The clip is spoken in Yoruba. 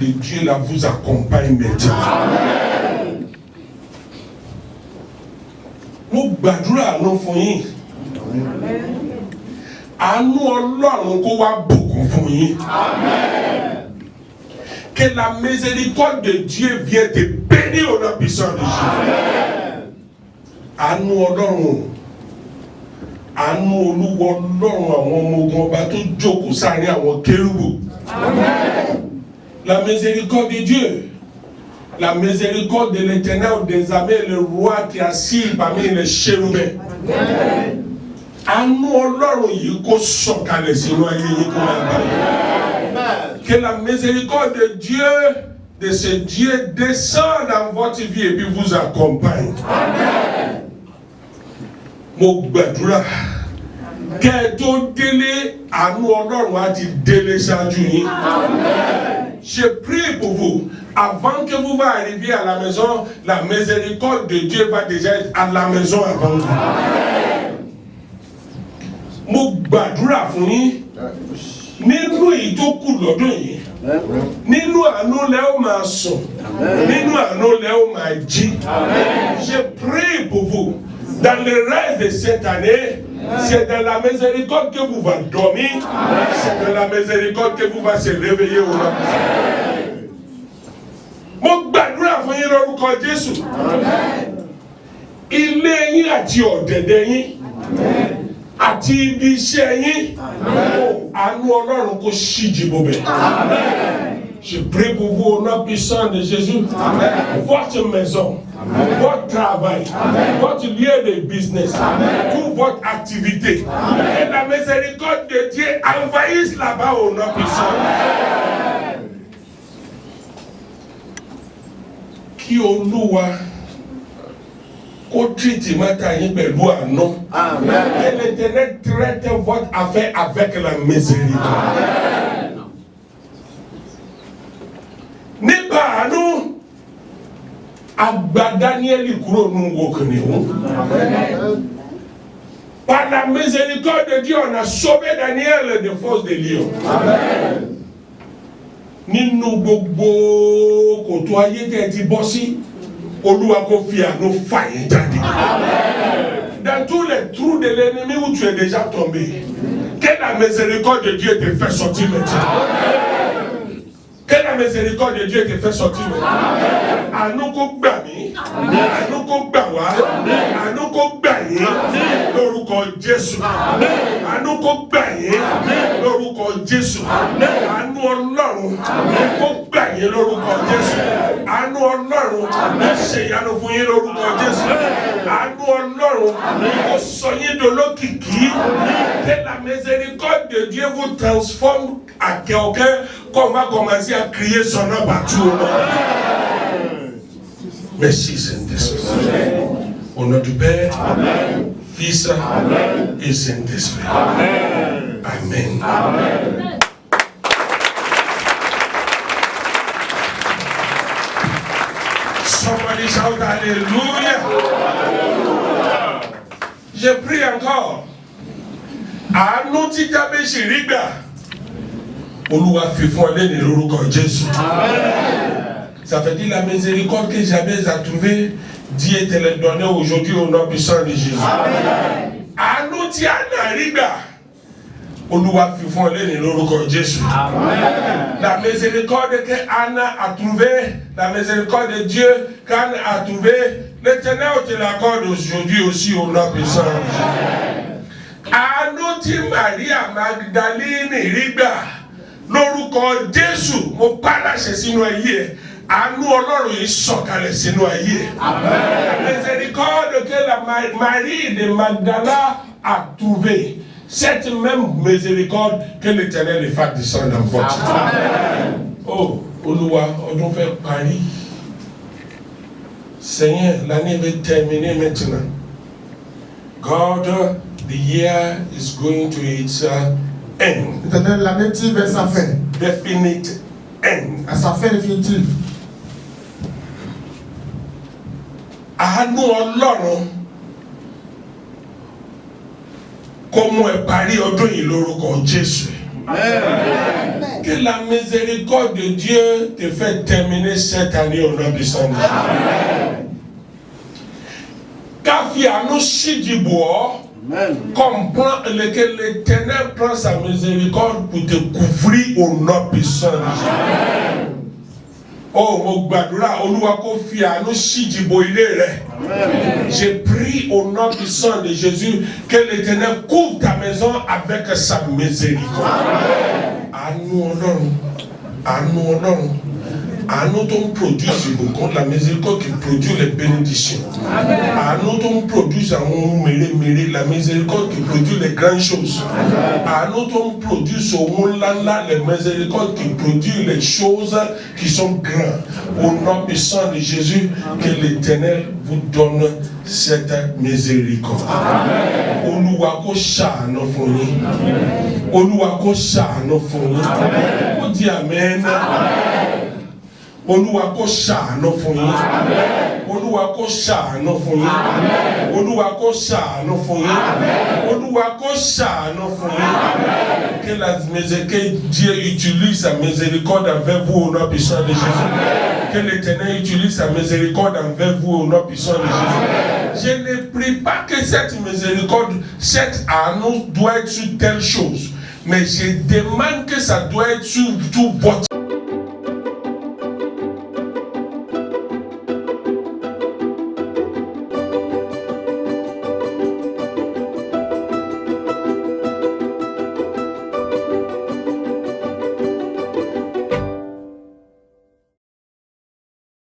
Et Dieu là vous accompagne maintenant. Amen. Mo gbàdúrà àánú fún yín. Àánú Ọlọ́run kó wá bùkún fún yín. Amen. Que la miséricorde de Dieu vienne te bénir au nom puissant de Jésus. Amen. Àánú Ọlọ́run. Àánú Olúwa Ọlọ́run àwọn ọmọ ogun ọba tó jókòó sáàrin àwọn kérúbù. Amen. La miséricorde de Dieu, la miséricorde de l'Éternel des armées, le roi qui est assis parmi les chérubins. Amen. Àánú Ọlọ́run yìí kó sọ̀kalẹ̀ sínú ayé yìí kó máa bá yìí. Que la miséricorde de Dieu, de ce Dieu, descende dans votre vie et puis vous accompagne. Amen. Mo gbàdúrà kẹ́ tó délé àánú Ọlọ́run á ti délé ṣáájú yín. Amen. Je prie pour vous. Avant que vous arriviez à la maison, la miséricorde de Dieu va déjà être à la maison avant vous. Amen. Mo gbàdúrà fún yín. Nínú èyí tó kù lọ́dún yìí, nínú àánú lẹ ó máa sùn, nínú àánú lẹ ó máa jí. Je prie pour vous. Dans le reste de cette année, c'est dans la miséricorde que vous va dormir, c'est dans la miséricorde que vous va se réveiller au nom. Mo gbàdúrà fún yín lórúkọ Jésù. Ilé yín àti ọ̀dẹ̀dẹ̀ yín. Àti ibi iṣẹ́ yín, àánú Ọlọ́run kó ṣíji bobẹ̀. Je prie pour vous au nom puissant de Jésus. Amen. Votre maison, amen, votre travail, amen, votre lieu de business, toute votre activité, amen, et la miséricorde de Dieu envahisse là-bas au nom puissant. Kí Olúwa kó traite mata yín pẹ̀lú àánú. Que l'Éternel traite votre affaire avec la miséricorde. Amen. Nípa àánú, agba Daniel kúrò nínú òkùnkùn. Par la miséricorde de Dieu, on a sauvé Daniel des forces des lions. Amen. Nínú gbogbo kòtò ayé tẹ́ ti bọ́ sí, Olúwa kó fi àánú fà yín jáde. Amen. Dans tous les trous de l'ennemi où tu es déjà tombé, que la miséricorde de Dieu te fait sortir maintenant. Amen. Que la miséricorde de Dieu te fait sortir maintenant. Àánú kó gbà mí, àánú kó gbà wá, àánú kó gbà yín lórúkọ Jésù. Àánú kó gbà yín lórúkọ Jésù. Àánú Ọlọ́run kó gbà yín lórúkọ Jésù. Àánú Ọlọ́run ṣe ìyanu fún yín lórúkọ Jésù. Àánú Ọlọ́run kó sọ yín dolókìkí. Que la miséricorde de Dieu vous transforme à quelqu'un qu'on va commencer à crier son nom partout au monde. Merci Saint-Esprit. Au nom du Père, amen, Fils, amen, et Saint-Esprit. Amen. Amen. Amen. Somebody shout Alléluia. Je prie encore. Àánú tí Jábésì rí gbà, Olúwa fi fún ọ lẹ́ni lórúkọ Jésù. Ça veut dire la miséricorde que Jabez a trouvée, Dieu te l'a donné aujourd'hui au nom puissant de Jésus. Àánú tí Anna rí gbà, Olúwa fi fún ọ lẹ́ni lórúkọ Jésù. La miséricorde que Anna a trouvée, la miséricorde de Dieu qu'Anna a trouvée, l'Éternel te l'accorde aujourd'hui aussi au nom puissant de Jésus. Àánú tí Maria Magdalene rí gbà lórúkọ Jésù, mo pa láṣẹ sínú ayé ẹ. Àánú Ọlọ́run yìí sọ̀kalẹ̀ sínú ayé ẹ. La miséricorde que la Marie de Magdala a trouvée, cette même miséricorde que l'Éternel va descendre dans votre vie. Oh, Olúwa, ọdún fẹ́ parí. Seigneur, l'année va terminer maintenant. God, the year is going to its end. L'année tire vers sa fin. Definite end. À sa fin définitive. Àánú Ọlọ́run kó mú ẹ parí ọdún yìí lórúkọ Jésù. Amen. Que la miséricorde de Dieu te fait terminer cette année au nom du Seigneur. Kafiano Shidibois, comprend lequel l'Éternel prend sa miséricorde pour te couvrir au nom puissant de Jésus. Oh, Mogbadura, Oluwako Fiano Shidibo, il est là. J'ai pris au nom puissant de Jésus que l'Éternel couvre ta maison avec sa miséricorde. À nous, à nous, à nous, on produit beaucoup la miséricorde qui produit les bénédictions. À nous, on produit la miséricorde qui produit les grandes choses. À nous, on produit les miséricordes qui produit les choses qui sont grandes. Au nom puissant de Jésus, que l'Éternel vous donne cette miséricorde. Oluwako sha'ano funi. Oluwako sha'ano funi. On dit Amen. Oluwako sha'ano funi. Oluwako sha'ano funi. Oluwako sha'ano funi. Oluwako sha'ano funi. Que Dieu utilise sa miséricorde envers vous au nom puissant de Jésus. Que l'Éternel utilise sa miséricorde envers vous au nom puissant de Jésus. Je ne prie pas que cette miséricorde, cette annonce doit être sur telle chose, mais je demande que ça doit être sur tout votre